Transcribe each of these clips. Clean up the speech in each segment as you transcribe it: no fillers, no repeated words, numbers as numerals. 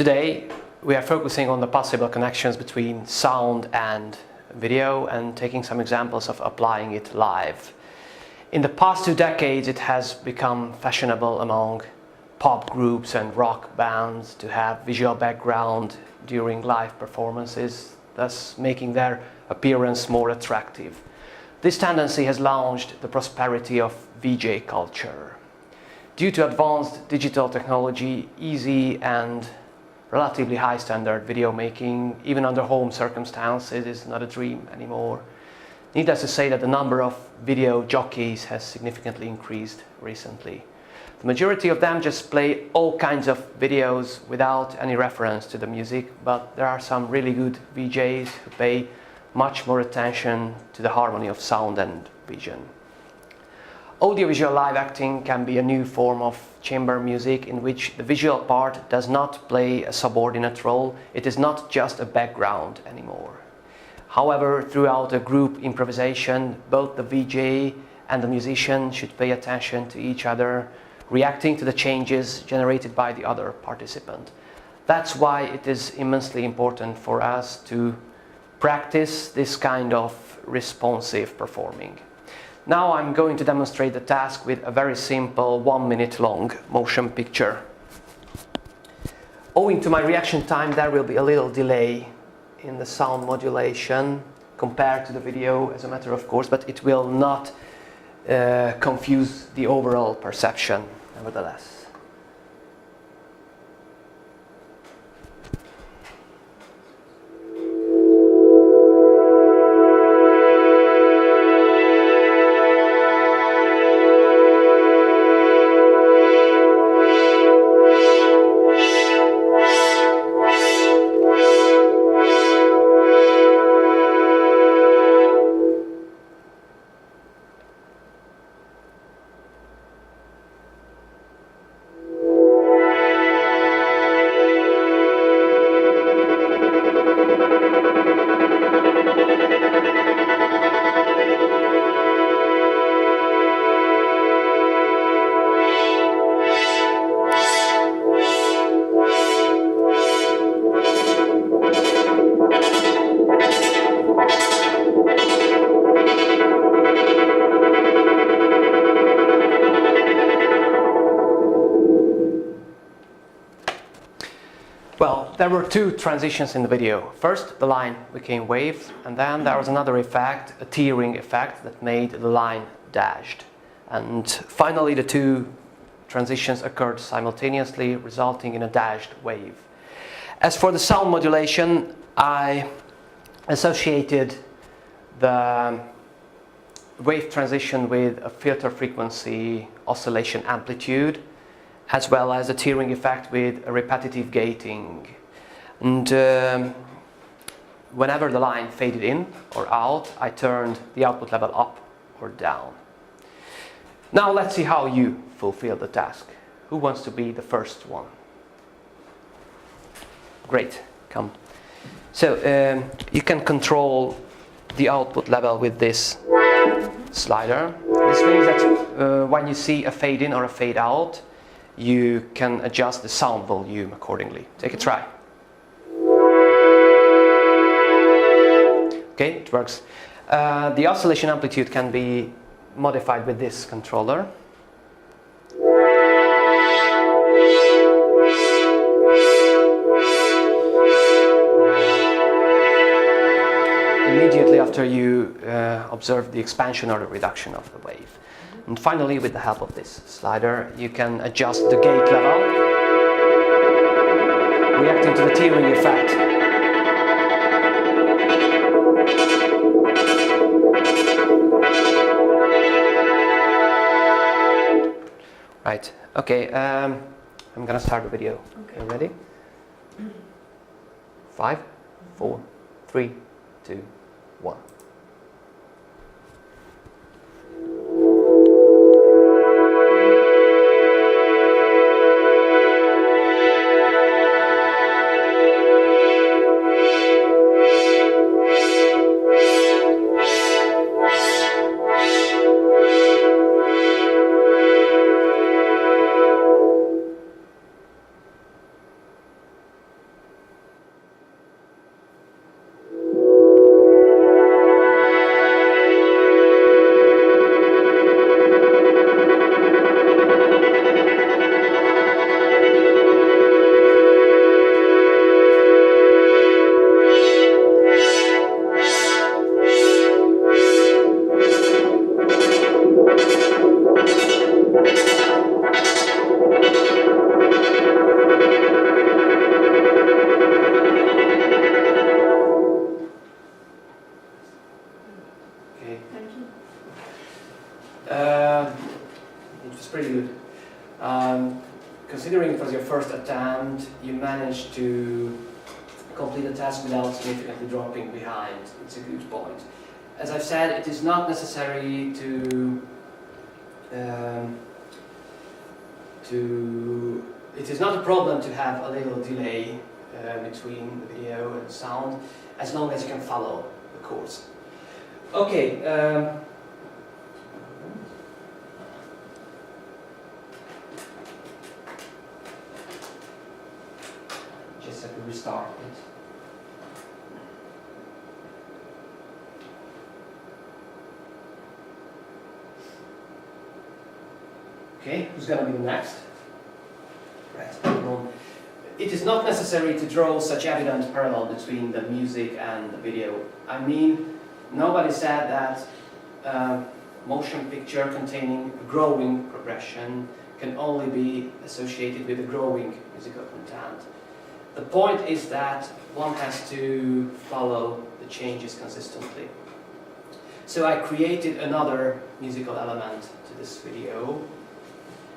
Today we are focusing on the possible connections between sound and video and taking some examples of applying it live. In the past 2 decades it has become fashionable among pop groups and rock bands to have visual background during live performances, thus making their appearance more attractive. This tendency has launched the prosperity of VJ culture. Due to advanced digital technology, easy and relatively high standard video making, even under home circumstances, is not a dream anymore. Needless to say that the number of video jockeys has significantly increased recently. The majority of them just play all kinds of videos without any reference to the music, but there are some really good VJs who pay much more attention to the harmony of sound and vision. Audiovisual live acting can be a new form of chamber music in which the visual part does not play a subordinate role. It is not just a background anymore. However, throughout a group improvisation, both the VJ and the musician should pay attention to each other, reacting to the changes generated by the other participant. That's why it is immensely important for us to practice this kind of responsive performing. Now I'm going to demonstrate the task with a very simple 1 minute long motion picture. Owing to my reaction time, there will be a little delay in the sound modulation compared to the video, as a matter of course, but it will not confuse the overall perception nevertheless. Well, there were 2 transitions in the video. First, the line became waved, and then there was another effect, a tearing effect, that made the line dashed. And finally, the 2 transitions occurred simultaneously, resulting in a dashed wave. As for the sound modulation, I associated the wave transition with a filter frequency oscillation amplitude, as well as a tearing effect with a repetitive gating. And whenever the line faded in or out, I turned the output level up or down. Now let's see how you fulfill the task. Who wants to be the first one? Great, come. So you can control the output level with this slider. This means that when you see a fade in or a fade out, you can adjust the sound volume accordingly. Take a try. Okay, it works. The oscillation amplitude can be modified with this controller. Immediately after you observe the expansion or the reduction of the wave. And finally, with the help of this slider, you can adjust the gate level, reacting to the tearing effect. Right, okay, I'm gonna start the video. Okay. Ready? 5, 4, 3, 2, 1. It was pretty good. Considering it was your first attempt, you managed to complete the task without significantly dropping behind. It's a good point. As I've said, it is not necessary it is not a problem to have a little delay between the video and sound, as long as you can follow the course. Okay. Just have to restart it. Okay, who's going to be the next? Right. It is not necessary to draw such evident parallel between the music and the video. I mean, nobody said that motion picture containing a growing progression can only be associated with a growing musical content. The point is that one has to follow the changes consistently. So I created another musical element to this video.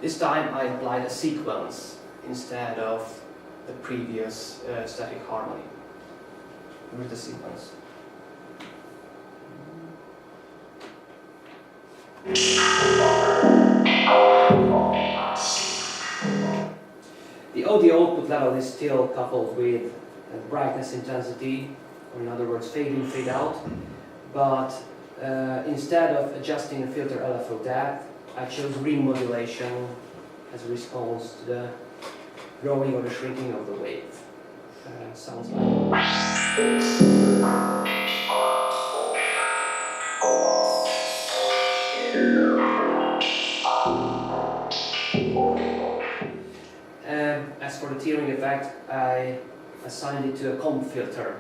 This time I applied a sequence instead of the previous static harmony. Here's the sequence. The audio output level is still coupled with brightness intensity, or in other words, fade in, fade out. But instead of adjusting the filter LFO depth, I chose remodulation as a response to the growing or the shrinking of the wave. Sounds like. As for the tearing effect, I assigned it to a comp filter.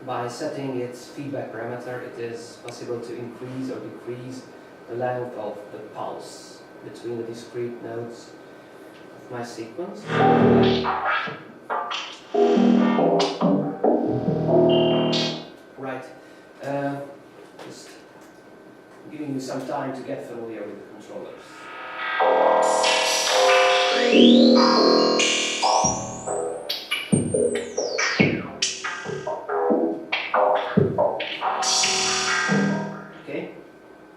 By setting its feedback parameter, it is possible to increase or decrease the length of the pulse between the discrete notes of my sequence. Right. Just giving you some time to get familiar with the controllers. Okay,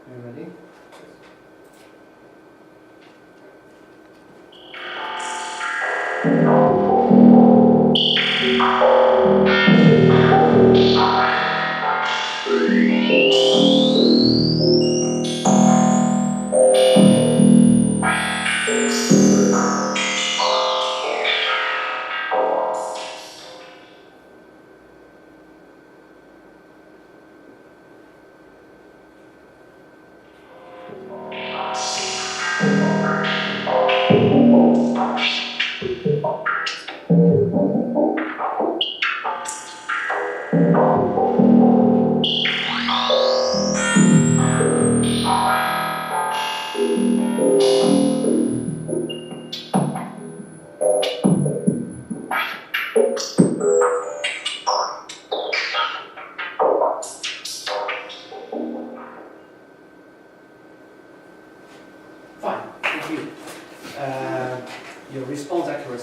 are you ready?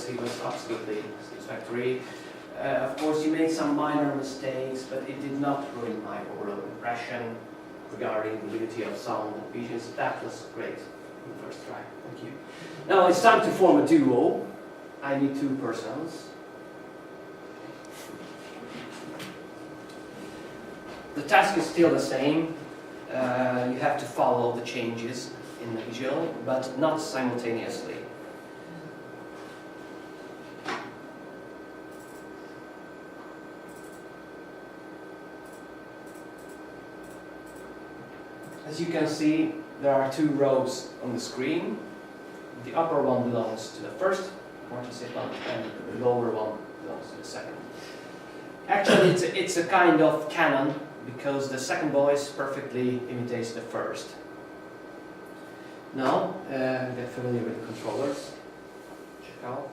course, he was absolutely satisfactory. Of course, you made some minor mistakes, but it did not ruin my overall impression regarding the unity of sound and visions. That was great in the first try. Thank you. Now it's time to form a duo. I need two persons. The task is still the same. You have to follow the changes in the visual, but not simultaneously. As you can see, there are two rows on the screen. The upper one belongs to the first participant and the lower one belongs to the second. Actually, it's a kind of canon because the second voice perfectly imitates the first. Now, get familiar with the controllers. Check out.